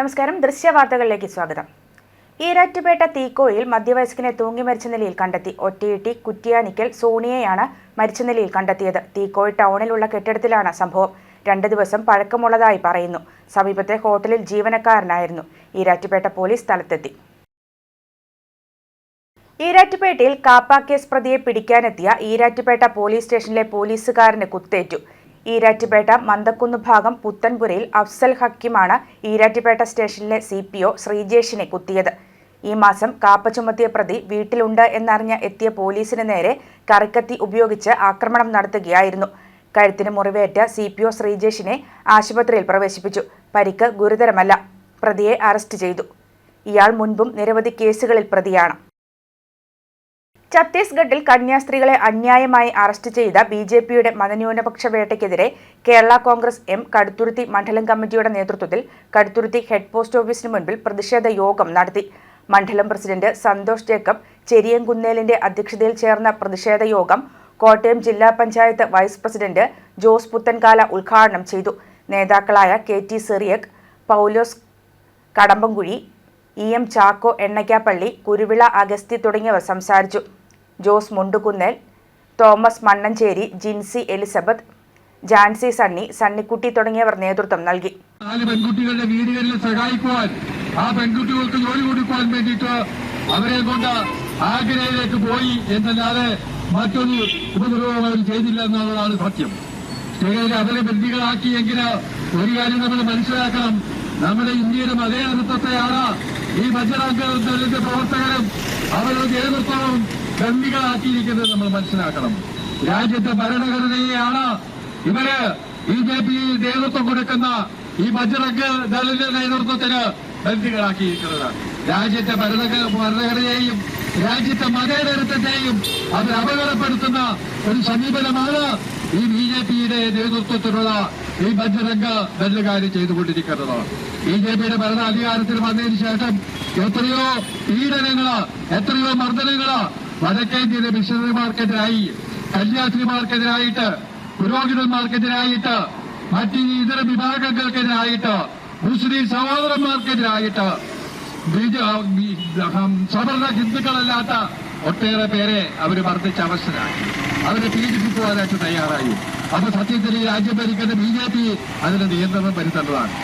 നമസ്കാരം. ദൃശ്യവാർത്തകളിലേക്ക് സ്വാഗതം. ഈരാറ്റുപേട്ട തീക്കോയിൽ മധ്യവയസ്കനെ തൂങ്ങി മരിച്ച നിലയിൽ കണ്ടെത്തി. ഒറ്റയിട്ടി കുറ്റിയാനിക്കൽ സോണിയെയാണ് മരിച്ച നിലയിൽ കണ്ടെത്തിയത്. തീക്കോയി ടൗണിലുള്ള കെട്ടിടത്തിലാണ് സംഭവം. 2 ദിവസം പഴക്കമുള്ളതായി പറയുന്നു. സമീപത്തെ ഹോട്ടലിൽ ജീവനക്കാരനായിരുന്നു. ഈരാറ്റുപേട്ട പോലീസ് സ്ഥലത്തെത്തി. ഈരാറ്റുപേട്ടയിൽ കാപ്പ കേസ് പ്രതിയെ പിടിക്കാനെത്തിയ ഈരാറ്റുപേട്ട പോലീസ് സ്റ്റേഷനിലെ പോലീസുകാരന് കുത്തേറ്റു. ഈരാറ്റുപേട്ട മന്തക്കുന്ന് ഭാഗം പുത്തൻപുരയിൽ അഫ്സൽ ഹക്കീമാണ് ഈരാറ്റുപേട്ട സ്റ്റേഷനിലെ CPO ശ്രീജേഷിനെ കുത്തിയത്. ഈ മാസം കാപ്പ ചുമത്തിയ പ്രതി വീട്ടിലുണ്ട് എന്നറിഞ്ഞ് എത്തിയ പോലീസിന് നേരെ കറിക്കത്തി ഉപയോഗിച്ച് ആക്രമണം നടത്തുകയായിരുന്നു. കഴുത്തിന് മുറിവേറ്റ CPO ശ്രീജേഷിനെ ആശുപത്രിയിൽ പ്രവേശിപ്പിച്ചു. പരിക്ക് ഗുരുതരമല്ല. പ്രതിയെ അറസ്റ്റ് ചെയ്തു. ഇയാൾ മുൻപും നിരവധി കേസുകളിൽ പ്രതിയാണ്. ഛത്തീസ്ഗഡിൽ കന്യാസ്ത്രീകളെ അന്യായമായി അറസ്റ്റ് ചെയ്ത BJPയുടെ മതന്യൂനപക്ഷ വേട്ടയ്ക്കെതിരെ കേരള കോൺഗ്രസ് M കടുത്തുരുത്തി മണ്ഡലം കമ്മിറ്റിയുടെ നേതൃത്വത്തിൽ കടുത്തുരുത്തി ഹെഡ് പോസ്റ്റ് ഓഫീസിന് മുൻപിൽ പ്രതിഷേധ യോഗം നടത്തി. മണ്ഡലം പ്രസിഡന്റ് സന്തോഷ് ജേക്കബ് ചെരിയൻകുന്നേലിന്റെ അധ്യക്ഷതയിൽ ചേർന്ന പ്രതിഷേധ യോഗം കോട്ടയം ജില്ലാ പഞ്ചായത്ത് വൈസ് പ്രസിഡന്റ് ജോസ് പുത്തൻകാല ഉദ്ഘാടനം ചെയ്തു. നേതാക്കളായ KT സിറിയക്, പൗലോസ് കടമ്പംകുഴി, EM ചാക്കോ എണ്ണയ്ക്കാപ്പള്ളി, കുരുവിള അഗസ്തി തുടങ്ങിയവർ സംസാരിച്ചു. ജോസ് മുണ്ടുകുന്നേൽ, തോമസ് മണ്ണഞ്ചേരി, ജിൻസി എലിസബത്ത്, ജാൻസി സണ്ണി, സണ്ണിക്കുട്ടി തുടങ്ങിയവർ നേതൃത്വം നൽകി. പെൺകുട്ടികളുടെ വീടുകളിൽ സഹായിക്കുവാൻ, ആ പെൺകുട്ടികൾക്ക് ജോലി കൊടുക്കുവാൻ വേണ്ടിയിട്ട് അവരെ കൊണ്ട് ആഗ്രയിലേക്ക് പോയി എന്നല്ലാതെ മറ്റൊരു ഉപദ്രവം അവർ ചെയ്തില്ല എന്നുള്ളതാണ് സത്യം. സ്ത്രീകളെ അവരെ ബന്ധികളാക്കിയെങ്കിൽ ഒരു കാര്യം നമ്മൾ മനസ്സിലാക്കണം. നമ്മുടെ ഇന്ത്യയുടെ മതേതരത്വത്തെയാണ് ഈ ബജറംഗത്തിന്റെ പ്രവർത്തകരും അവരുടെ നേതൃത്വവും ബന്ധികളാക്കിയിരിക്കുന്നത് നമ്മൾ മനസ്സിലാക്കണം. രാജ്യത്തെ ഭരണഘടനയെയാണ് ഇവര് BJP നേതൃത്വം കൊടുക്കുന്ന ഈ ബജറംഗ് ദളിന്റെ നേതൃത്വത്തിന് ബന്ധികളാക്കിയിരിക്കുന്നത്. രാജ്യത്തെ ഭരണഘടനയെയും രാജ്യത്തെ മതേതരത്വത്തെയും അത് അപകടപ്പെടുത്തുന്ന ഒരു സമീപനമാണ് ഈ BJPയുടെ നേതൃത്വത്തിലുള്ള ഈ ബജറംഗ് ദളുകാർ ചെയ്തുകൊണ്ടിരിക്കുന്നത്. BJPയുടെ ഭരണാധികാരത്തിൽ വന്നതിന് ശേഷം എത്രയോ പീഡനങ്ങള്, എത്രയോ മർദ്ദനങ്ങള് വടക്കേന്ത്യയിലെ മിഷണറിമാർക്കെതിരായി, കന്യാസ്ത്രീമാർക്കെതിരായിട്ട്, പുരോഹിതന്മാർക്കെതിരായിട്ട്, മറ്റ് ഇതര വിഭാഗങ്ങൾക്കെതിരായിട്ട്, മുസ്ലിം സഹോദരന്മാർക്കെതിരായിട്ട്, സവർണ ഹിന്ദുക്കളല്ലാത്ത ഒട്ടേറെ പേരെ അവർ മർദ്ദിച്ച അവസ്ഥരാക്കി, അവരെ പീഡിപ്പിക്കുവാനായിട്ട് തയ്യാറായി. അപ്പൊ സത്യത്തിൽ ഈ രാജ്യം ഭരിക്കുന്ന BJP അതിന് നിയന്ത്രണം വരുത്തേണ്ടതാണ്.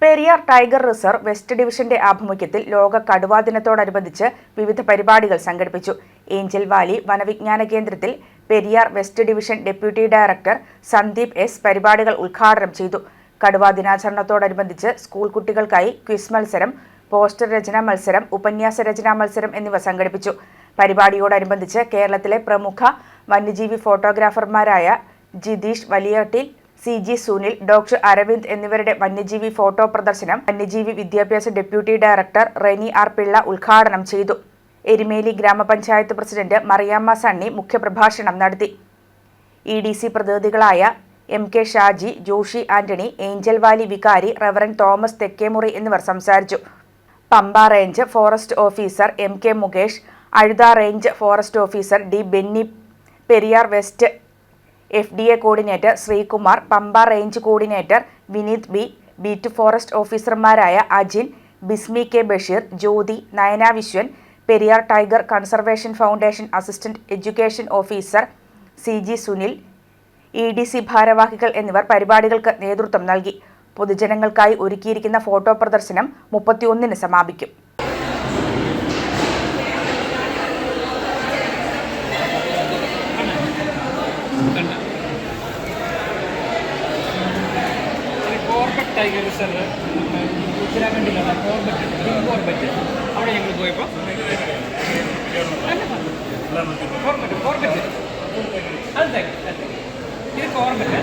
പെരിയാർ ടൈഗർ റിസർവ് വെസ്റ്റ് ഡിവിഷന്റെ ആഭിമുഖ്യത്തിൽ ലോക കടുവാ ദിനത്തോടനുബന്ധിച്ച് വിവിധ പരിപാടികൾ സംഘടിപ്പിച്ചു. ഏഞ്ചൽ വാലി വനവിജ്ഞാന കേന്ദ്രത്തിൽ Periyar west division deputy director Sandeep S പരിപാടികൾ ഉദ്ഘാടനം ചെയ്തു. കടുവാ ദിനാചരണത്തോടനുബന്ധിച്ച് സ്കൂൾ കുട്ടികൾക്കായി ക്വിസ് മത്സരം, പോസ്റ്റർ രചനാ മത്സരം, ഉപന്യാസ രചനാ മത്സരം എന്നിവ സംഘടിപ്പിച്ചു. പരിപാടിയോടനുബന്ധിച്ച് കേരളത്തിലെ പ്രമുഖ വന്യജീവി ഫോട്ടോഗ്രാഫർമാരായ ജിതീഷ് വലിയട്ടിൽ, CG സുനിൽ, ഡോക്ടർ അരവിന്ദ് എന്നിവരുടെ വന്യജീവി ഫോട്ടോ പ്രദർശനം വന്യജീവി വിദ്യാഭ്യാസ deputy director Reni R Pillai ഉദ്ഘാടനം ചെയ്തു. എരുമേലി ഗ്രാമപഞ്ചായത്ത് പ്രസിഡന്റ് മറിയാമ്മ സണ്ണി മുഖ്യപ്രഭാഷണം നടത്തി. EDC പ്രതിനിധികളായ MK ഷാജി, ജോഷി ആന്റണി, ഏഞ്ചൽ വാലി വികാരി റവറന്റ് തോമസ് തെക്കേമുറി എന്നിവർ സംസാരിച്ചു. Pampa range forest officer MK Mukesh, Azhutha range forest officer D Benny, Periyar west FDA coordinator Sreekumar, Pampa range coordinator Vineeth B, beat forest ഓഫീസർമാരായ Ajin, Bismi K Basheer, Jyothi, Nayana Viswan, Periyar tiger conservation foundation assistant education officer CG Sunil, EDC ഭാരവാഹികൾ എന്നിവർ പരിപാടികൾക്ക് നേതൃത്വം നൽകി. പൊതുജനങ്ങൾക്കായി ഒരുക്കിയിരിക്കുന്ന ഫോട്ടോ പ്രദർശനം 31-ന് സമാപിക്കും. ടൈഗർ റിസർവ് ഉത്തരാഖണ്ഡിലുള്ള കോർബറ്റ് അവിടെ ഞങ്ങൾ പോയപ്പോൾ കോർബറ്റ് അത് ഇത് കോർബറ്റ്,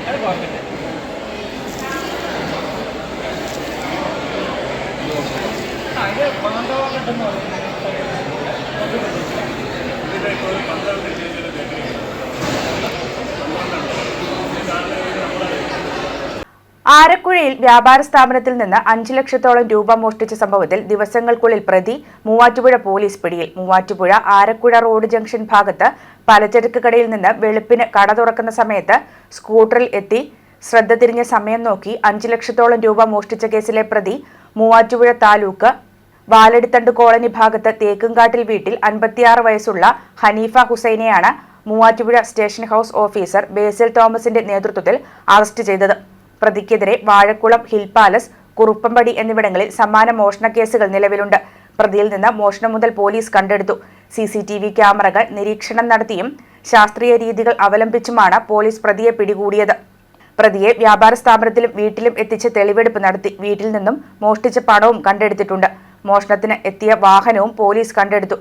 അത് കോർബറ്റ്. ഇത് ബാന്ധവഘട്ടെന്ന് പറയുന്നത് ആരക്കുഴയിൽ വ്യാപാര സ്ഥാപനത്തിൽ നിന്ന് 5 ലക്ഷത്തോളം രൂപ മോഷ്ടിച്ച സംഭവത്തിൽ ദിവസങ്ങൾക്കുള്ളിൽ പ്രതി മൂവാറ്റുപുഴ പോലീസ് പിടിയിൽ. മൂവാറ്റുപുഴ ആരക്കുഴ റോഡ് ജംഗ്ഷൻ ഭാഗത്ത് പലചരക്ക് കടയിൽ നിന്ന് വെളുപ്പിന് കട തുറക്കുന്ന സമയത്ത് സ്കൂട്ടറിൽ എത്തി ശ്രദ്ധ തിരിഞ്ഞ സമയം നോക്കി 5 ലക്ഷത്തോളം രൂപ മോഷ്ടിച്ച കേസിലെ പ്രതി മൂവാറ്റുപുഴ താലൂക്ക് വാലടിത്തണ്ട് കോളനി ഭാഗത്ത് തേക്കുംകാട്ടിൽ വീട്ടിൽ 56 വയസ്സുള്ള ഹനീഫ ഹുസൈനെയാണ് Muvattupuzha station house officer Basil തോമസിന്റെ നേതൃത്വത്തിൽ അറസ്റ്റ് ചെയ്തത്. പ്രതിക്കെതിരെ വാഴക്കുളം, ഹിൽ പാലസ്, കുറുപ്പമ്പടി എന്നിവിടങ്ങളിൽ സമാന മോഷണ കേസുകൾ നിലവിലുണ്ട്. പ്രതിയിൽ നിന്ന് മോഷണം മുതൽ പോലീസ് കണ്ടെടുത്തു. CCTV ക്യാമറകൾ നിരീക്ഷണം നടത്തിയും ശാസ്ത്രീയ രീതികൾ അവലംബിച്ചുമാണ് പോലീസ് പ്രതിയെ പിടികൂടിയത്. പ്രതിയെ വ്യാപാര സ്ഥാപനത്തിലും വീട്ടിലും എത്തിച്ച് തെളിവെടുപ്പ് നടത്തി. വീട്ടിൽ നിന്നും മോഷ്ടിച്ച പണവും കണ്ടെടുത്തിട്ടുണ്ട്. മോഷണത്തിന് എത്തിയ വാഹനവും പോലീസ് കണ്ടെടുത്തു.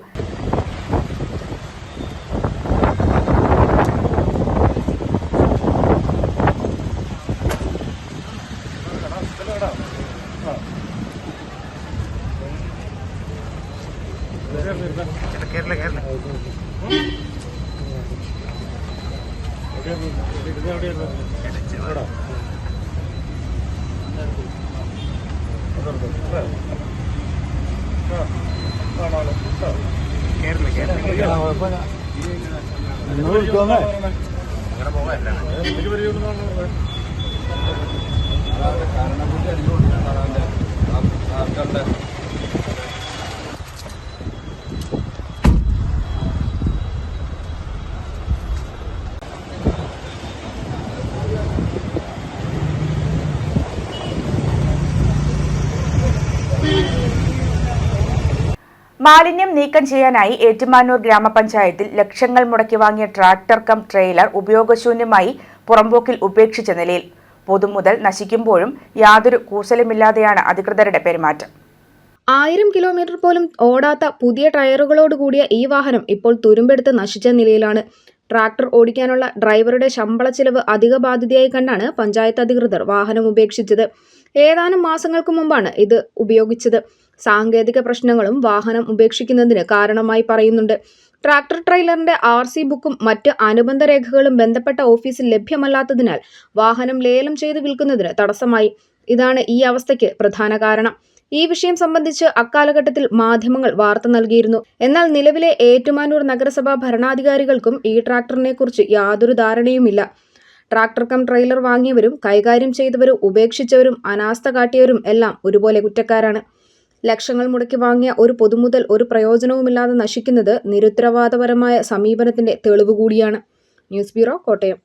മാലിന്യം നീക്കം ചെയ്യാനായി ഏറ്റുമാനൂർ ഗ്രാമപഞ്ചായത്തിൽ ലക്ഷങ്ങൾ മുടക്കി വാങ്ങിയ ട്രാക്ടർ കം ട്രെയിലർ ഉപയോഗശൂന്യമായി പുറമ്പോക്കിൽ ഉപേക്ഷിച്ച നിലയിൽ. പൊതുമുതൽ നശിക്കുമ്പോഴും യാതൊരു കൂസലുമില്ലാതെയാണ് അധികൃതരുടെ പെരുമാറ്റം. 1000 കിലോമീറ്റർ പോലും ഓടാത്ത പുതിയ ടയറുകളോടുകൂടിയ ഈ വാഹനം ഇപ്പോൾ തുരുമ്പെടുത്ത് നശിച്ച നിലയിലാണ്. ട്രാക്ടർ ഓടിക്കാനുള്ള ഡ്രൈവറുടെ ശമ്പള ചിലവ് അധിക ബാധ്യതയായി കണ്ടാണ് പഞ്ചായത്ത് അധികൃതർ വാഹനം ഉപേക്ഷിച്ചത്. ഏതാനും മാസങ്ങൾക്ക് മുമ്പാണ് ഇത് ഉപയോഗിച്ചത്. സാങ്കേതിക പ്രശ്നങ്ങളും വാഹനം ഉപേക്ഷിക്കുന്നതിന് കാരണമായി പറയുന്നുണ്ട്. ട്രാക്ടർ ട്രെയിലറിന്റെ RC ബുക്കും മറ്റ് അനുബന്ധ രേഖകളും ബന്ധപ്പെട്ട ഓഫീസിൽ ലഭ്യമല്ലാത്തതിനാൽ വാഹനം ലേലം ചെയ്ത് വിൽക്കുന്നതിന് തടസ്സമായി. ഇതാണ് ഈ അവസ്ഥയ്ക്ക് പ്രധാന കാരണം. ഈ വിഷയം സംബന്ധിച്ച് അക്കാലഘട്ടത്തിൽ മാധ്യമങ്ങൾ വാർത്ത നൽകിയിരുന്നു. എന്നാൽ നിലവിലെ ഏറ്റുമാനൂർ നഗരസഭാ ഭരണാധികാരികൾക്കും ഈ ട്രാക്ടറിനെ കുറിച്ച് യാതൊരു ധാരണയുമില്ല. ട്രാക്ടർ കം ട്രെയിലർ വാങ്ങിയവരും കൈകാര്യം ചെയ്തവരും ഉപേക്ഷിച്ചവരും അനാസ്ഥ കാട്ടിയവരും എല്ലാം ഒരുപോലെ കുറ്റക്കാരാണ്. ലക്ഷങ്ങൾ മുടക്കി വാങ്ങിയ ഒരു പൊതുമുതൽ ഒരു പ്രയോജനവുമില്ലാതെ നശിക്കുന്നത് നിരുത്തരവാദപരമായ സമീപനത്തിന്റെ തെളിവ് കൂടിയാണ്. News bureau, Kottayam.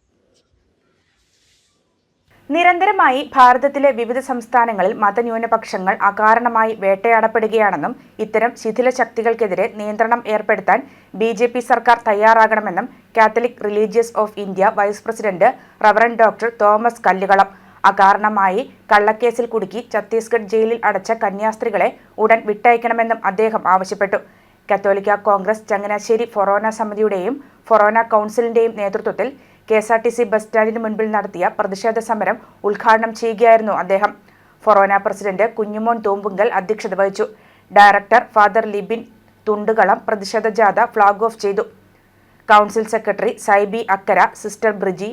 നിരന്തരമായി ഭാരതത്തിലെ വിവിധ സംസ്ഥാനങ്ങളിൽ മതന്യൂനപക്ഷങ്ങൾ അകാരണമായി വേട്ടയാടപ്പെടുകയാണെന്നും ഇത്തരം ശിഥില ശക്തികൾക്കെതിരെ നിയന്ത്രണം ഏർപ്പെടുത്താൻ BJP സർക്കാർ തയ്യാറാകണമെന്നും Catholic religious of India vice president reverend doctor Thomas Kallukalam. അകാരണമായി കള്ളക്കേസിൽ കുടുക്കി ഛത്തീസ്ഗഡ് ജയിലിൽ അടച്ച കന്യാസ്ത്രീകളെ ഉടൻ വിട്ടയക്കണമെന്നും അദ്ദേഹം ആവശ്യപ്പെട്ടു. കത്തോലിക്ക കോൺഗ്രസ് ചങ്ങനാശ്ശേരി ഫൊറോന സമിതിയുടെയും ഫൊറോന കൗൺസിലിന്റെയും നേതൃത്വത്തിൽ KSRTC ബസ് സ്റ്റാൻഡിന് മുൻപിൽ നടത്തിയ പ്രതിഷേധ സമരം ഉദ്ഘാടനം ചെയ്യുകയായിരുന്നു അദ്ദേഹം. ഫൊറോന പ്രസിഡന്റ് കുഞ്ഞുമോൻ തൂമ്പുങ്കൽ അധ്യക്ഷത വഹിച്ചു. ഡയറക്ടർ ഫാദർ ലിബിൻ തുണ്ടുകളം പ്രതിഷേധ ജാഥ ഫ്ലാഗ് ഓഫ് ചെയ്തു. Council secretary Saibi Akkara, sister Briji,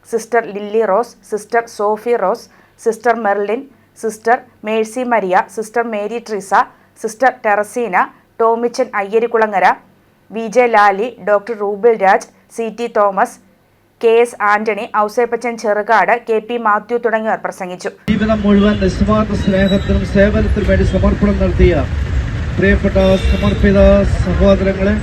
sister Lilly Rose, sister Sophy Rose, sister Merlin, sister Mercy Maria, sister Mary Treesa, sister Tereseena, Tomichan Ayyarikulangara, VJ Lali, doctor Rubil Raj, CT Thomas, KS Antony, Ouseppachan Cherukad, KP Mathew തുടങ്ങിയവർ പ്രസംഗിച്ചു. ജീവിതം മുഴുവൻ നിസ്വാർത്ഥ സ്നേഹത്തിനും സേവനത്തിനും വേണ്ടി സമർപ്പണം നടത്തിയ പ്രിയപ്പെട്ട സമർപ്പിത സഹോദരങ്ങളെ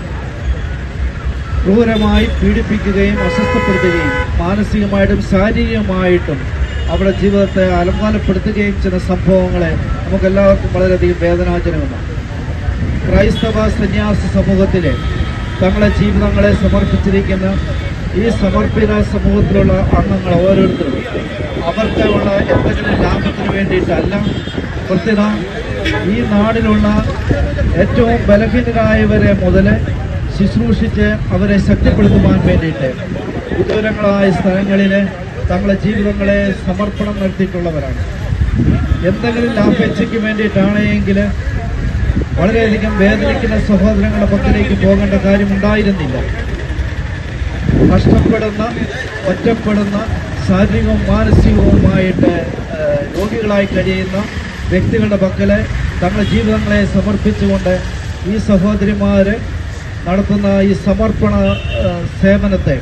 ക്രൂരമായി പീഡിപ്പിക്കുകയും അസ്വസ്ഥപ്പെടുത്തുകയും മാനസികമായിട്ടും ശാരീരികമായിട്ടും അവരുടെ ജീവിതത്തെ അലങ്കാരപ്പെടുത്തുകയും ചെയ്യുന്ന സംഭവങ്ങളെ നമുക്കെല്ലാവർക്കും വളരെയധികം വേദനാജനകമാണ്. ക്രൈസ്തവ സന്യാസ സമൂഹത്തിലെ തങ്ങളുടെ ജീവിതങ്ങളെ സമർപ്പിച്ചിരിക്കുന്ന ഈ സമർപ്പിത സമൂഹത്തിലുള്ള അംഗങ്ങൾ ഓരോരുത്തരും അവർക്കുള്ള എന്തെങ്കിലും ലാഭത്തിന് വേണ്ടിയിട്ടല്ല, പ്രത്യേക ഈ നാടിലുള്ള ഏറ്റവും ബലഹീനരായവരെ മുതൽ ശുശ്രൂഷിച്ച് അവരെ ശക്തിപ്പെടുത്തുവാൻ വേണ്ടിയിട്ട് വിദൂരങ്ങളായ സ്ഥലങ്ങളിൽ തങ്ങളുടെ ജീവിതങ്ങളെ സമർപ്പണം നടത്തിയിട്ടുള്ളവരാണ്. എന്തെങ്കിലും ലാഭേച്ഛയ്ക്ക് വേണ്ടിയിട്ടാണെങ്കിൽ വളരെയധികം വേദനിക്കുന്ന സഹോദരങ്ങളുടെ പക്കലേക്ക് പോകേണ്ട കാര്യമുണ്ടായിരുന്നില്ല. കഷ്ടപ്പെടുന്ന, ഒറ്റപ്പെടുന്ന, ശാരീരികവും മാനസികവുമായിട്ട് രോഗികളായി കഴിയുന്ന വ്യക്തികളുടെ പക്കല് തങ്ങളുടെ ജീവിതങ്ങളെ സമർപ്പിച്ചുകൊണ്ട് ഈ സഹോദരിമാർ നടത്തുന്ന ഈ സമർപ്പണ സേവനത്തെ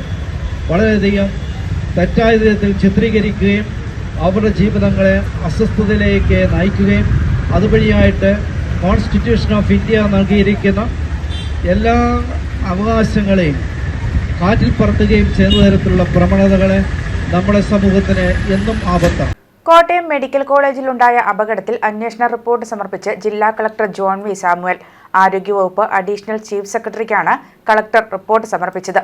വളരെയധികം തെറ്റായ വിധത്തിൽ ചിത്രീകരിക്കുകയും അവരുടെ ജീവിതങ്ങളെ അസ്വസ്ഥതയിലേക്ക് നയിക്കുകയും അതുവഴിയായിട്ട് കോൺസ്റ്റിറ്റ്യൂഷൻ ഓഫ് ഇന്ത്യ നൽകിയിരിക്കുന്ന എല്ലാ അവകാശങ്ങളെയും കാറ്റിൽ പറത്തുകയും ചെയ്യുന്ന തരത്തിലുള്ള പ്രവണതകളെ നമ്മുടെ സമൂഹത്തിന് എന്നും ആപത്താണ്. കോട്ടയം മെഡിക്കൽ കോളേജിലുണ്ടായ അപകടത്തിൽ അന്വേഷണ റിപ്പോർട്ട് സമർപ്പിച്ച് ജില്ലാ കളക്ടർ ജോൺ വി സാമുവൽ. ആരോഗ്യവകുപ്പ് അഡീഷണൽ ചീഫ് സെക്രട്ടറിക്കാണ് കളക്ടർ റിപ്പോർട്ട് സമർപ്പിച്ചത്.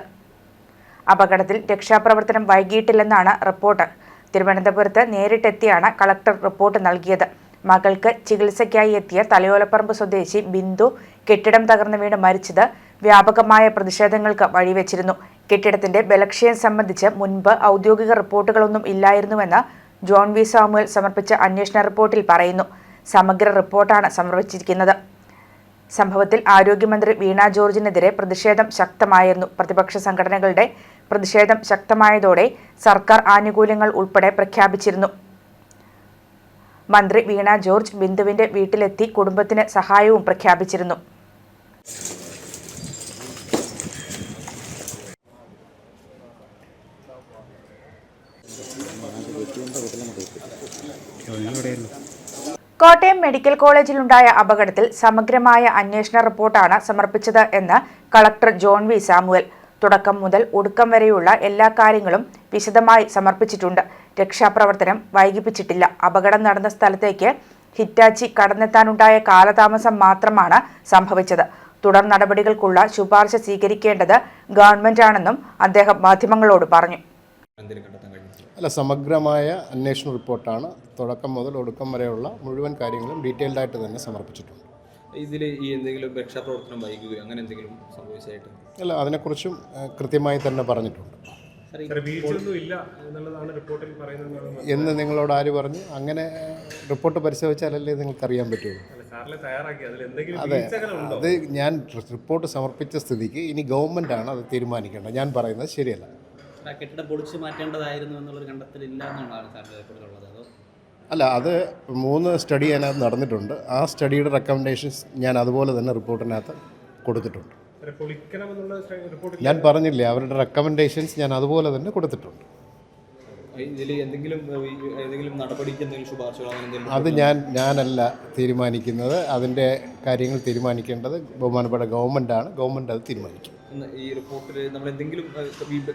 അപകടത്തിൽ രക്ഷാപ്രവർത്തനം വൈകിയിട്ടില്ലെന്നാണ് റിപ്പോർട്ട്. തിരുവനന്തപുരത്ത് നേരിട്ടെത്തിയാണ് കളക്ടർ റിപ്പോർട്ട് നൽകിയത്. മകൾക്ക് ചികിത്സയ്ക്കായി എത്തിയ തലയോലപ്പറമ്പ് സ്വദേശി ബിന്ദു കെട്ടിടം തകർന്നു വീണ് മരിച്ചത് വ്യാപകമായ പ്രതിഷേധങ്ങൾക്ക് വഴിവെച്ചിരുന്നു. കെട്ടിടത്തിന്റെ ബലക്ഷയം സംബന്ധിച്ച് മുൻപ് ഔദ്യോഗിക റിപ്പോർട്ടുകളൊന്നും ഇല്ലായിരുന്നുവെന്ന് ജോൺ വി സാമുവൽ സമർപ്പിച്ച അന്വേഷണ റിപ്പോർട്ടിൽ പറയുന്നു. സമഗ്ര റിപ്പോർട്ടാണ് സമർപ്പിച്ചിരിക്കുന്നത്. സംഭവത്തിൽ ആരോഗ്യമന്ത്രി വീണ ജോർജിനെതിരെ പ്രതിഷേധം ശക്തമായിരുന്നു. പ്രതിപക്ഷ സംഘടനകളുടെ പ്രതിഷേധം ശക്തമായതോടെ സർക്കാർ ആനുകൂല്യങ്ങൾ ഉൾപ്പെടെ പ്രഖ്യാപിച്ചിരുന്നു. മന്ത്രി വീണ ജോർജ് ബിന്ദുവിന്റെ വീട്ടിലെത്തി കുടുംബത്തിന് സഹായവും പ്രഖ്യാപിച്ചിരുന്നു. കോട്ടയം മെഡിക്കൽ കോളേജിലുണ്ടായ അപകടത്തിൽ സമഗ്രമായ അന്വേഷണ റിപ്പോർട്ടാണ് സമർപ്പിച്ചത് എന്ന് കളക്ടർ ജോൺ വി സാമുവൽ. തുടക്കം മുതൽ ഒടുക്കം വരെയുള്ള എല്ലാ കാര്യങ്ങളും വിശദമായി സമർപ്പിച്ചിട്ടുണ്ട്. രക്ഷാപ്രവർത്തനം വൈകിപ്പിച്ചിട്ടില്ല. അപകടം നടന്ന സ്ഥലത്തേക്ക് ഹിറ്റാച്ചി കടന്നെത്താനുണ്ടായ കാലതാമസം മാത്രമാണ് സംഭവിച്ചത്. തുടർ നടപടികൾക്കുള്ള ശുപാർശ സ്വീകരിക്കേണ്ടത് ഗവൺമെന്റാണെന്നും അദ്ദേഹം മാധ്യമങ്ങളോട് പറഞ്ഞു. അല്ല, സമഗ്രമായ അന്വേഷണ റിപ്പോർട്ടാണ്. തുടക്കം മുതൽ ഒടുക്കം വരെയുള്ള മുഴുവൻ കാര്യങ്ങളും ഡീറ്റെയിൽഡ് ആയിട്ട് തന്നെ സമർപ്പിച്ചിട്ടുണ്ട്. ഇതിൽ ഈ എന്തെങ്കിലും രക്ഷാപ്രവർത്തനം വൈകുകയോ അങ്ങനെ എന്തെങ്കിലും സംഭവിച്ചായിട്ട്? അല്ല, അതിനെക്കുറിച്ചും കൃത്യമായി തന്നെ പറഞ്ഞിട്ടുണ്ട്. എന്ന് നിങ്ങളോട് ആര് പറഞ്ഞു? അങ്ങനെ റിപ്പോർട്ട് പരിശോധിച്ചാലല്ലേ നിങ്ങൾക്കറിയാൻ പറ്റുള്ളൂ. അതെ, അത് ഞാൻ റിപ്പോർട്ട് സമർപ്പിച്ച സ്ഥിതിക്ക് ഇനി ഗവൺമെൻറ്റാണ് അത് തീരുമാനിക്കേണ്ടത്. ഞാൻ പറയുന്നത് ശരിയല്ല. കെട്ടിടം പൊളിച്ചു മാറ്റേണ്ടതായിരുന്നു എന്നുള്ളൊരു കണ്ടെത്തലില്ല എന്നുള്ളതാണ് സാറിൻ്റെ റിപ്പോർട്ടിലുള്ളത്. അതോ അല്ല, അത് 3 സ്റ്റഡി അതിനകത്ത് നടന്നിട്ടുണ്ട്. ആ സ്റ്റഡിയുടെ റെക്കമെൻഡേഷൻസ് ഞാൻ അതുപോലെ തന്നെ റിപ്പോർട്ടിനകത്ത് കൊടുത്തിട്ടുണ്ട്. ഞാൻ പറഞ്ഞില്ലേ, അവരുടെ റെക്കമെൻഡേഷൻസ് ഞാൻ അതുപോലെ തന്നെ കൊടുത്തിട്ടുണ്ട്. ഇതിൽ എന്തെങ്കിലും നടപടിക്ക് എന്തെങ്കിലും ശുപാർശകളോ അങ്ങനെ അത് ഞാനല്ല തീരുമാനിക്കുന്നത്. അതിൻ്റെ കാര്യങ്ങൾ തീരുമാനിക്കേണ്ടത് ബഹുമാനപ്പെട്ട ഗവൺമെൻറ്റാണ്. ഗവൺമെൻറ് അത് തീരുമാനിക്കും. ഈ റിപ്പോർട്ടിൽ നമ്മൾ എന്തെങ്കിലും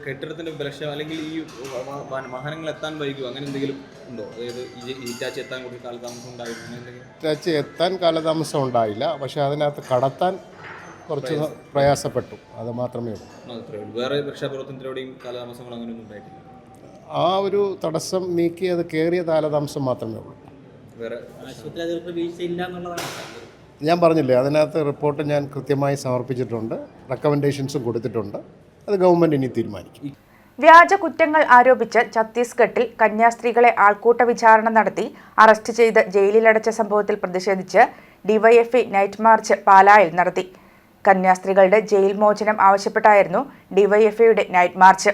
കെട്ടിടത്തിൻ്റെ ബലക്ഷയം അല്ലെങ്കിൽ ഈ വാഹനങ്ങൾ എത്താൻ വൈകുമോ അങ്ങനെ എന്തെങ്കിലും ഉണ്ടോ? അതായത് ഈ ഹിറ്റാച്ചി എത്താൻ കൂടി കാലതാമസം ഉണ്ടായിരുന്നു അങ്ങനെ എന്തെങ്കിലും? ഹിറ്റാച്ചി എത്താൻ കാലതാമസം ഉണ്ടായില്ല, പക്ഷേ അതിനകത്ത് കടത്താൻ കുറച്ച് പ്രയാസപ്പെട്ടു. അത് മാത്രമേ ഉള്ളൂ. വേറെ രക്ഷാപ്രവർത്തനത്തിലൂടെയും കാലതാമസങ്ങൾ അങ്ങനെയൊന്നും ഉണ്ടായിട്ടില്ല. ആ ഒരു തടസ്സം നീക്കി അത് കയറിയ കാലതാമസം മാത്രമേ ഉള്ളൂ. വേറെ ആശുപത്രി അധികൃതർ വീഴ്ചയില്ല എന്നുള്ളതാണ്. ഞാൻ പറഞ്ഞില്ലേ, അതിനകത്ത് റിപ്പോർട്ട് ഞാൻ കൃത്യമായി സമർപ്പിച്ചിട്ടുണ്ട്. റെക്കമെൻഡേഷൻസും കൊടുത്തിട്ടുണ്ട്. അത് ഗവൺമെൻറ് ഇനി തീരുമാനിക്കും. വ്യാജ കുറ്റങ്ങൾ ആരോപിച്ച് ഛത്തീസ്ഗഡിൽ കന്യാസ്ത്രീകളെ ആൾക്കൂട്ട വിചാരണ നടത്തി അറസ്റ്റ് ചെയ്ത് ജയിലിലടച്ച സംഭവത്തിൽ പ്രതിഷേധിച്ച് ഡിവൈഎഫ്ഐ നൈറ്റ് മാർച്ച് പാലായിൽ നടത്തി. കന്യാസ്ത്രീകളുടെ ജയിൽ മോചനം ആവശ്യപ്പെട്ടായിരുന്നു ഡിവൈഎഫ്ഐയുടെ നൈറ്റ് മാർച്ച്.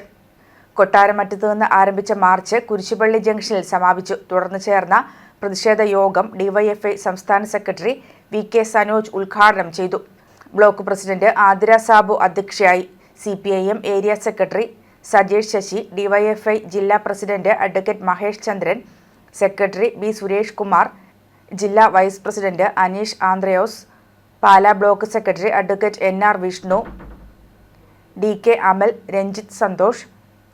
കൊട്ടാരമറ്റത്ത് നിന്ന് ആരംഭിച്ച മാർച്ച് കുരിശുപള്ളി ജംഗ്ഷനിൽ സമാപിച്ചു. തുടർന്ന് ചേർന്ന പ്രതിഷേധ യോഗം ഡിവൈഎഫ്ഐ സംസ്ഥാന സെക്രട്ടറി വി കെ സനോജ് ഉദ്ഘാടനം ചെയ്തു. ബ്ലോക്ക് പ്രസിഡന്റ് ആതിര സാബു അധ്യക്ഷയായി. CPIM area secretary Sajesh Sasi, DYFI ജില്ലാ president advocate Mahesh Chandran, secretary B Suresh Kumar, ജില്ലാ vice president Aneesh Anthrayose, Pala block secretary advocate NR Vishnu, DK Amal, Ranjith Santhosh,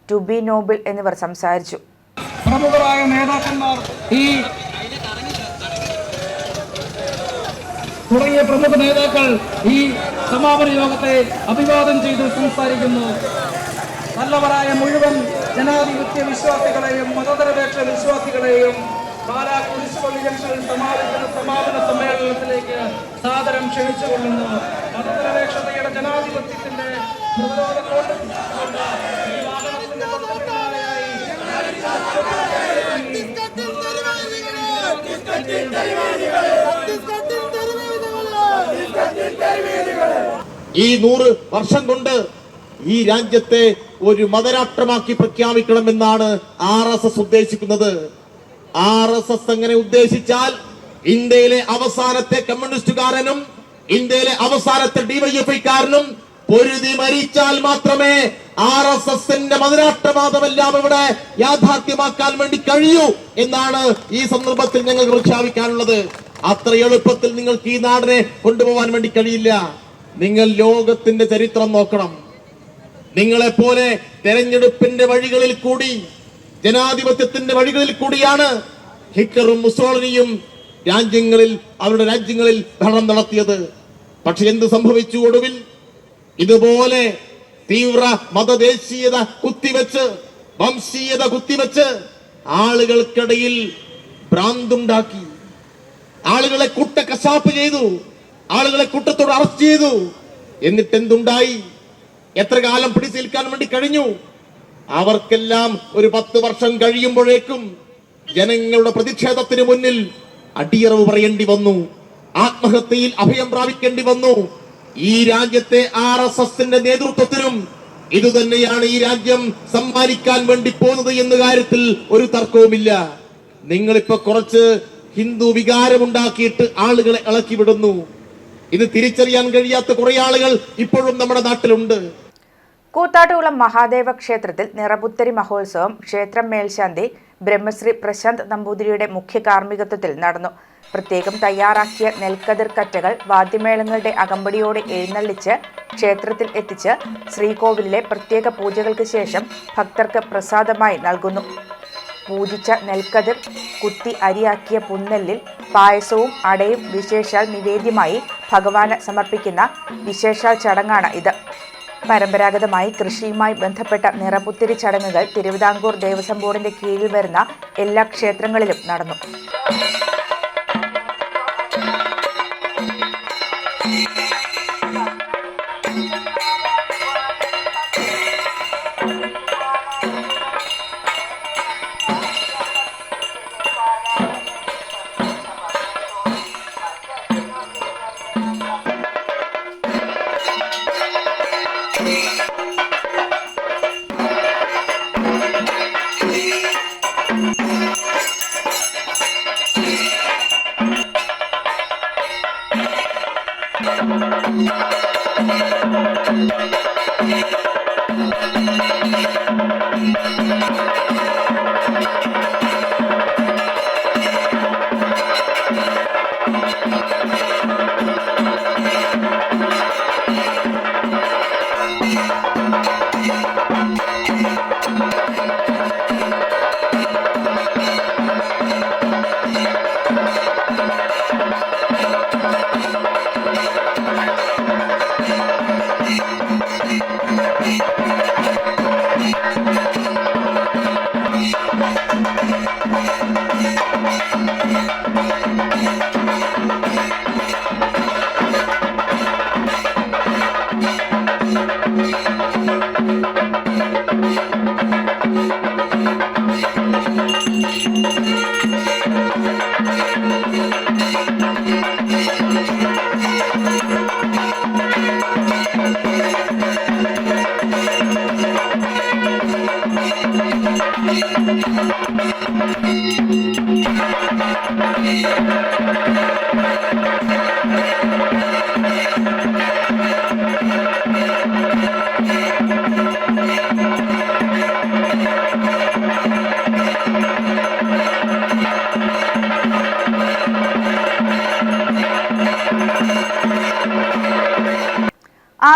Tubi Noble എന്നിവർ സംസാരിച്ചു. പ്രമുഖരായ നേതാക്കന്മാർ തുടങ്ങിയ പ്രമുഖ നേതാക്കൾ ഈ സമാപന യോഗത്തെ അഭിവാദം ചെയ്ത് സംസാരിക്കുന്നു. നല്ലവരായ മുഴുവൻ ജനാധിപത്യ വിശ്വാസികളെയും മതനിരപേക്ഷ വിശ്വാസികളെയും പാലാ കുരിശുപള്ളി ജംഗ്ഷനിൽ സമാപിക്കുന്ന സമാപന സമ്മേളനത്തിലേക്ക് സാദരം ക്ഷണിച്ചുകൊള്ളുന്നു. മതനിരപേക്ഷതയുടെ ജനാധിപത്യത്തിന്റെ പ്രതിരോധത്തോട് ഈ വാഹനത്തിന്റെ ഈ 100 വർഷം കൊണ്ട് ഈ രാജ്യത്തെ ഒരു മതരാഷ്ട്രമാക്കി പ്രഖ്യാപിക്കണമെന്നാണ് RSS ഉദ്ദേശിക്കുന്നത്. RSS അങ്ങനെ ഉദ്ദേശിച്ചാൽ ഇന്ത്യയിലെ അവസാനത്തെ കമ്മ്യൂണിസ്റ്റുകാരനും ഇന്ത്യയിലെ അവസാനത്തെ ഡിവൈഎഫ്ഐക്കാരനും പൊരുതി മരിച്ചാൽ മാത്രമേ RSSന്റെ മതരാഷ്ട്രവാദമെല്ലാം ഇവിടെ യാഥാർത്ഥ്യമാക്കാൻ വേണ്ടി കഴിയൂ എന്നാണ് ഈ സന്ദർഭത്തിൽ ഞങ്ങൾ പ്രഖ്യാപിക്കാനുള്ളത്. അത്ര എളുപ്പത്തിൽ നിങ്ങൾക്ക് ഈ നാടിനെ കൊണ്ടുപോകാൻ വേണ്ടി കഴിയില്ല. നിങ്ങൾ ലോകത്തിന്റെ ചരിത്രം നോക്കണം. നിങ്ങളെപ്പോലെ തെരഞ്ഞെടുപ്പിന്റെ വഴികളിൽ കൂടി, ജനാധിപത്യത്തിന്റെ വഴികളിൽ കൂടിയാണ് ഹിറ്റ്ലറും മുസോളിനിയും അവരുടെ രാജ്യങ്ങളിൽ ഭരണം നടത്തിയത്. പക്ഷെ എന്ത് സംഭവിച്ചു? ഒടുവിൽ ഇതുപോലെ തീവ്ര മതദേശീയത കുത്തിവെച്ച്, വംശീയത കുത്തിവെച്ച് ആളുകൾക്കിടയിൽ ഭ്രാന്തുണ്ടാക്കി, ആളുകളെ കൂട്ടക്കശാപ്പ് ചെയ്തു, ആളുകളെ കൂട്ടത്തോട് അറസ്റ്റ് ചെയ്തു. എന്നിട്ട് എന്തുണ്ടായി? എത്ര കാലം പിടിച്ചു നിൽക്കാൻ വേണ്ടി കഴിഞ്ഞു? അവർക്കെല്ലാം ഒരു 10 വർഷം കഴിയുമ്പോഴേക്കും ജനങ്ങളുടെ പ്രതിഷേധത്തിന് മുന്നിൽ അടിയറവ് പറയേണ്ടി വന്നു, ആത്മഹത്യയിൽ അഭയം പ്രാപിക്കേണ്ടി വന്നു. ഈ രാജ്യത്തെ RSSന്റെ നേതൃത്വത്തിനും ഇതുതന്നെയാണ് ഈ രാജ്യം സമ്മാനിക്കാൻ വേണ്ടി പോകുന്നത് എന്ന കാര്യത്തിൽ ഒരു തർക്കവുമില്ല. നിങ്ങളിപ്പോ കുറച്ച് ഹിന്ദു വികാരമുണ്ടാക്കിയിട്ട് ആളുകളെ ഇളക്കി വിടുന്നു. ഇത് തിരിച്ചറിയാൻ കഴിയാത്ത കുറെ ആളുകൾ ഇപ്പോഴും നമ്മുടെ നാട്ടിലുണ്ട്. കൂത്താട്ടുകുളം മഹാദേവ ക്ഷേത്രത്തിൽ നിറപുത്തരി മഹോത്സവം ക്ഷേത്രം മേൽശാന്തി ബ്രഹ്മശ്രീ പ്രശാന്ത് നമ്പൂതിരിയുടെ മുഖ്യ കാർമ്മികത്വത്തിൽ നടന്നു. പ്രത്യേകം തയ്യാറാക്കിയ നെൽക്കതിർ കറ്റകൾ വാദ്യമേളങ്ങളുടെ അകമ്പടിയോടെ എഴുന്നള്ളിച്ച് ക്ഷേത്രത്തിൽ എത്തിച്ച് ശ്രീകോവിലിലെ പ്രത്യേക പൂജകൾക്ക് ശേഷം ഭക്തർക്ക് പ്രസാദമായി നൽകുന്നു. പൂജിച്ച നെൽക്കതിർ കുത്തി അരിയാക്കിയ പുന്നെല്ലിൽ പായസവും അടയും വിശേഷാൽ നിവേദ്യമായി ഭഗവാന് സമർപ്പിക്കുന്ന വിശേഷാൽ ചടങ്ങാണ് ഇത്. പരമ്പരാഗതമായി കൃഷിയുമായി ബന്ധപ്പെട്ട നിറപുത്തിരി ചടങ്ങുകൾ തിരുവിതാംകൂർ ദേവസ്വം ബോർഡിന്റെ കീഴിൽ വരുന്ന എല്ലാ ക്ഷേത്രങ്ങളിലും നടന്നു.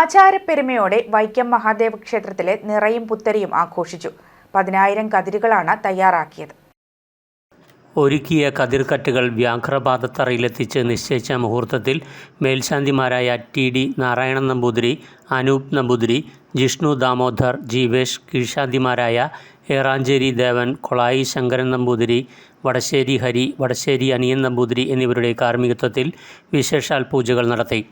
ആചാരപ്പെരുമയോടെ വൈക്കം മഹാദേവ ക്ഷേത്രത്തിലെ നിറയും പുത്തരിയും ആഘോഷിച്ചു. 10,000 കതിരുകളാണ് തയ്യാറാക്കിയത്. ഒരുക്കിയ കതിർക്കറ്റുകൾ വ്യാഘ്രപാദത്തറയിലെത്തിച്ച് നിശ്ചയിച്ച മുഹൂർത്തത്തിൽ മേൽശാന്തിമാരായ TD നാരായണൻ നമ്പൂതിരി, അനൂപ് നമ്പൂതിരി, ജിഷ്ണു ദാമോദർ, ജീവേഷ്, കീഴ്ശാന്തിമാരായ ഏറാഞ്ചേരി ദേവൻ, കൊളായി ശങ്കരൻ നമ്പൂതിരി, വടശ്ശേരി ഹരി, വടശ്ശേരി അനിയൻ നമ്പൂതിരി എന്നിവരുടെ കാർമ്മികത്വത്തിൽ വിശേഷാൽ പൂജകൾ നടത്തി.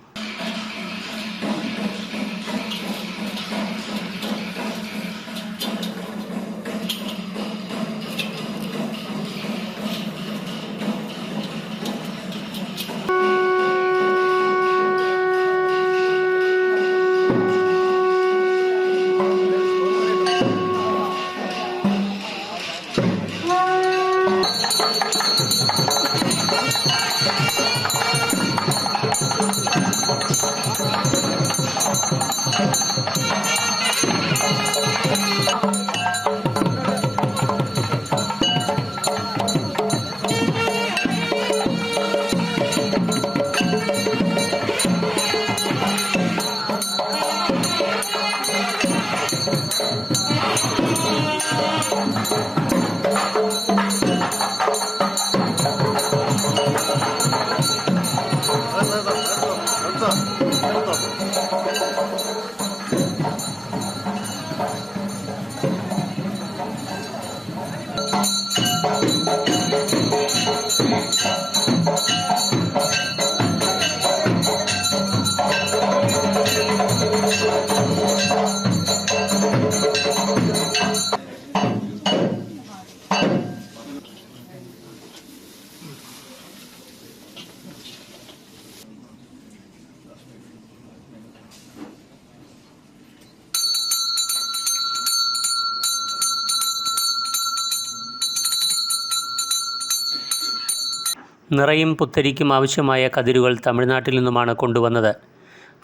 നിറയും പുത്തരിക്കും ആവശ്യമായ കതിരുകൾ തമിഴ്നാട്ടിൽ നിന്നുമാണ് കൊണ്ടുവന്നത്.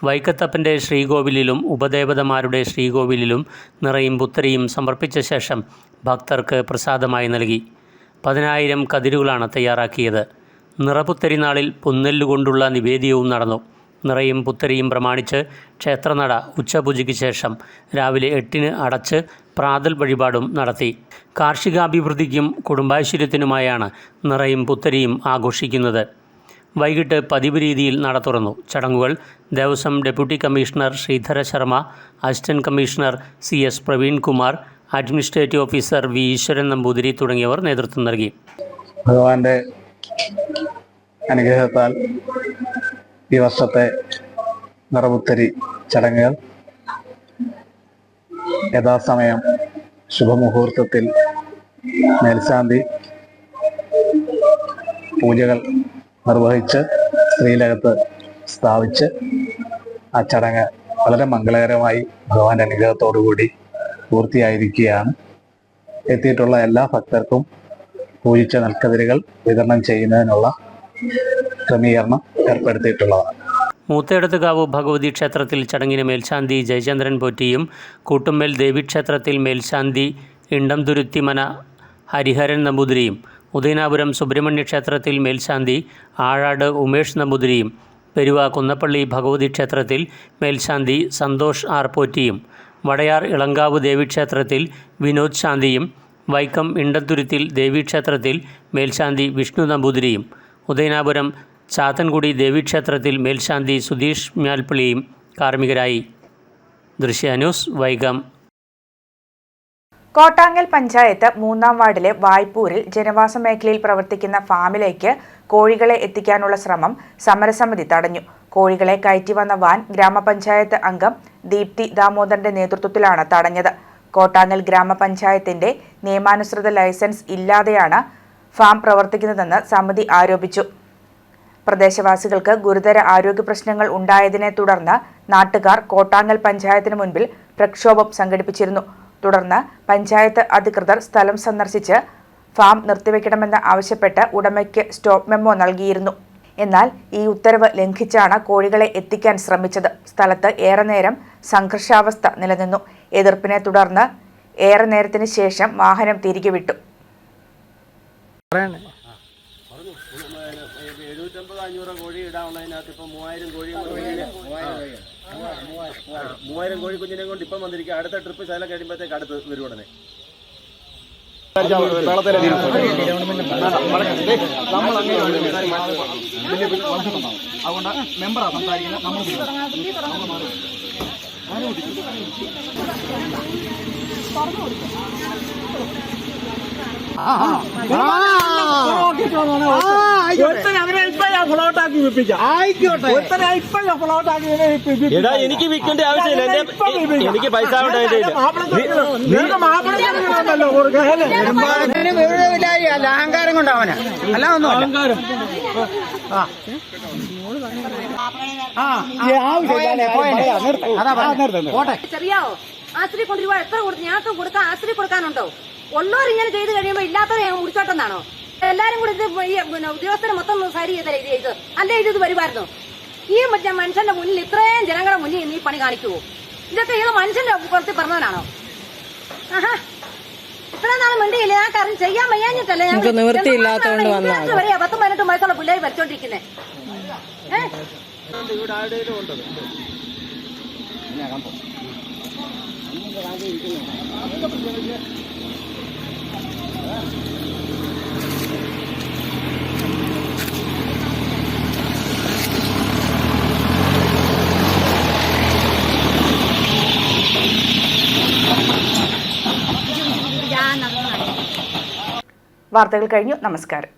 വൈക്കത്തപ്പൻ്റെ ശ്രീകോവിലിലും ഉപദേവതമാരുടെ ശ്രീകോവിലിലും നിറയും പുത്തരിയും സമർപ്പിച്ച ശേഷം ഭക്തർക്ക് പ്രസാദമായി നൽകി. 10,000 കതിരുകളാണ് തയ്യാറാക്കിയത്. നിറപുത്തരി നാളിൽ പുന്നെല്ലുകൊണ്ടുള്ള നിവേദ്യവും നടന്നു. നിറയും പുത്തരിയും പ്രമാണിച്ച് ക്ഷേത്രനട ഉച്ചപൂജയ്ക്ക് ശേഷം രാവിലെ 8-ന് അടച്ച് പ്രാതൽ വഴിപാടും നടത്തി. കാർഷികാഭിവൃദ്ധിക്കും കുടുംബാശ്വര്യത്തിനുമായാണ് നിറയും പുത്തരിയും ആഘോഷിക്കുന്നത്. വൈകിട്ട് പതിവ് രീതിയിൽ നട തുറന്നു. ചടങ്ങുകൾ Devaswom deputy commissioner Sreedhara Sharma, assistant commissioner CS Praveenkumar, administrative officer V Eswaran Namboothiri തുടങ്ങിയവർ നേതൃത്വം നൽകി. ഭഗവാന്റെ അനുഗ്രഹത്താൽ ഈ വർഷത്തെ നിറപുത്തരി ചടങ്ങുകൾ യഥാസമയം ശുഭമുഹൂർത്തത്തിൽ മേൽശാന്തി പൂജകൾ നിർവഹിച്ച് ശ്രീലകത്ത് സ്ഥാപിച്ച് ആ ചടങ്ങ് വളരെ മംഗളകരമായി ഭഗവാന്റെ അനുഗ്രഹത്തോടുകൂടി പൂർത്തിയായിരിക്കുകയാണ്. എത്തിയിട്ടുള്ള എല്ലാ ഭക്തർക്കും പൂജിച്ച നെൽക്കതിരുകൾ വിതരണം ചെയ്യുന്നതിനുള്ള ക്രമീകരണം ഏർപ്പെടുത്തിയിട്ടുള്ളതാണ്. മൂത്തേടത്തുകാവ് ഭഗവതി ക്ഷേത്രത്തിൽ ചടങ്ങിന് മേൽശാന്തി ജയചന്ദ്രൻ പോറ്റിയും കൂട്ടുമ്മൽ ദേവീക്ഷേത്രത്തിൽ മേൽശാന്തി ഇണ്ടംതുരുത്തിമന ഹരിഹരൻ നമ്പൂതിരിയും ഉദയനാപുരം സുബ്രഹ്മണ്യ ക്ഷേത്രത്തിൽ മേൽശാന്തി ആഴാട് ഉമേഷ് നമ്പൂതിരിയും പെരുവ കുന്നപ്പള്ളി ഭഗവതി ക്ഷേത്രത്തിൽ മേൽശാന്തി സന്തോഷ് ആർ പോറ്റിയും വടയാർ ഇളങ്കാവ് ദേവീക്ഷേത്രത്തിൽ വിനോദ് ശാന്തിയും വൈക്കം ഇണ്ടത്തുരുത്തിൽ ദേവീക്ഷേത്രത്തിൽ മേൽശാന്തി വിഷ്ണു നമ്പൂതിരിയും ഉദയനാപുരം ചാത്തൻകുടി ദേവീക്ഷേത്രത്തിൽ മേൽശാന്തി സുധീഷ് മ്യാൽപ്പിള്ളിയും കാർമ്മികരായി. ദൃശ്യ ന്യൂസ്, വൈക്കം. കോട്ടാങ്ങൽ പഞ്ചായത്ത് 3-ാം വാർഡിലെ വായ്പൂരിൽ ജനവാസ മേഖലയിൽ പ്രവർത്തിക്കുന്ന ഫാമിലേക്ക് കോഴികളെ എത്തിക്കാനുള്ള ശ്രമം സമരസമിതി തടഞ്ഞു. കോഴികളെ കയറ്റി വന്ന വാൻ ഗ്രാമപഞ്ചായത്ത് അംഗം ദീപ്തി ദാമോദരന്റെ നേതൃത്വത്തിലാണ് തടഞ്ഞത്. കോട്ടാങ്ങൽ ഗ്രാമപഞ്ചായത്തിന്റെ നിയമാനുസൃത ലൈസൻസ് ഇല്ലാതെയാണ് ഫാം പ്രവർത്തിക്കുന്നതെന്ന് സമിതി ആരോപിച്ചു. പ്രദേശവാസികൾക്ക് ഗുരുതര ആരോഗ്യ പ്രശ്നങ്ങൾ ഉണ്ടായതിനെ തുടർന്ന് നാട്ടുകാർ കോട്ടാങ്ങൽ പഞ്ചായത്തിന് മുൻപിൽ പ്രക്ഷോഭം സംഘടിപ്പിച്ചിരുന്നു. തുടർന്ന് പഞ്ചായത്ത് അധികൃതർ സ്ഥലം സന്ദർശിച്ച് ഫാം നിർത്തിവെക്കണമെന്ന് ആവശ്യപ്പെട്ട് ഉടമയ്ക്ക് സ്റ്റോപ്പ് മെമ്മോ നൽകിയിരുന്നു. എന്നാൽ ഈ ഉത്തരവ് ലംഘിച്ചാണ് കോഴികളെ എത്തിക്കാൻ ശ്രമിച്ചത്. സ്ഥലത്ത് ഏറെ നേരം സംഘർഷാവസ്ഥ നിലനിന്നു. എതിർപ്പിനെ തുടർന്ന് ഏറെ നേരത്തിന് ശേഷം വാഹനം തിരികെ വിട്ടു. 750-500 കോഴി ഇടാനുള്ളതിനകത്ത് ഇപ്പം 3000 കോഴി കുഞ്ഞിനെ കൊണ്ട് ഇപ്പം വന്നിരിക്കുക. അടുത്ത ട്രിപ്പ് ശാല കഴിയുമ്പോഴത്തേക്ക് അടുത്ത് വരും ഉടനെ. അതുകൊണ്ട് മെമ്പറാ സംസാരിക്കുന്നത്. എനിക്ക് വിൽക്കേണ്ട ആവശ്യമില്ല. എനിക്ക് പൈസ അഹങ്കാരം കൊണ്ടാവന അല്ല ഒന്നും അഹങ്കാരം. ചെറിയാവോ ആശ്രി കൊണ്ടുവരുവാ എത്ര കൊടുത്ത് ഞങ്ങൾക്ക് കൊടുക്കാൻ ആശ്രി കൊടുക്കാനുണ്ടോ? ഉള്ളവർ ഇങ്ങനെ ചെയ്ത് കഴിയുമ്പോൾ ഇല്ലാത്തവരെ ഞങ്ങൾ മുടിച്ചോട്ടെന്നാണോ? എല്ലാരും കൂടി ഇത് ഉദ്യോഗസ്ഥരെ മൊത്തം സരി ചെയ്തല്ലേ ഇത് ചെയ്ത് അല്ലേ? ഇത് വരുമായിരുന്നു ഈ മനുഷ്യന്റെ മുന്നിൽ ഇത്രയും ജനങ്ങളുടെ മുന്നിൽ നീ പണി കാണിക്കുവോ? ഇതൊക്കെ ഏതോ മനുഷ്യന്റെ പുറത്ത് പറഞ്ഞവനാണോ? ഇത്രയും നാളെ മിണ്ടിയില്ല. ഞാൻ കാര്യം ചെയ്യാൻ വയ്യാഞ്ഞിട്ടല്ലേ ഞങ്ങൾക്ക് നിവൃത്തിയില്ലാത്തതുകൊണ്ട് 10-18 വയസ്സുള്ള പിള്ളേർ വരച്ചോണ്ടിരിക്കുന്നേ. വാർത്തകൾ കഴിഞ്ഞു. നമസ്കാരം.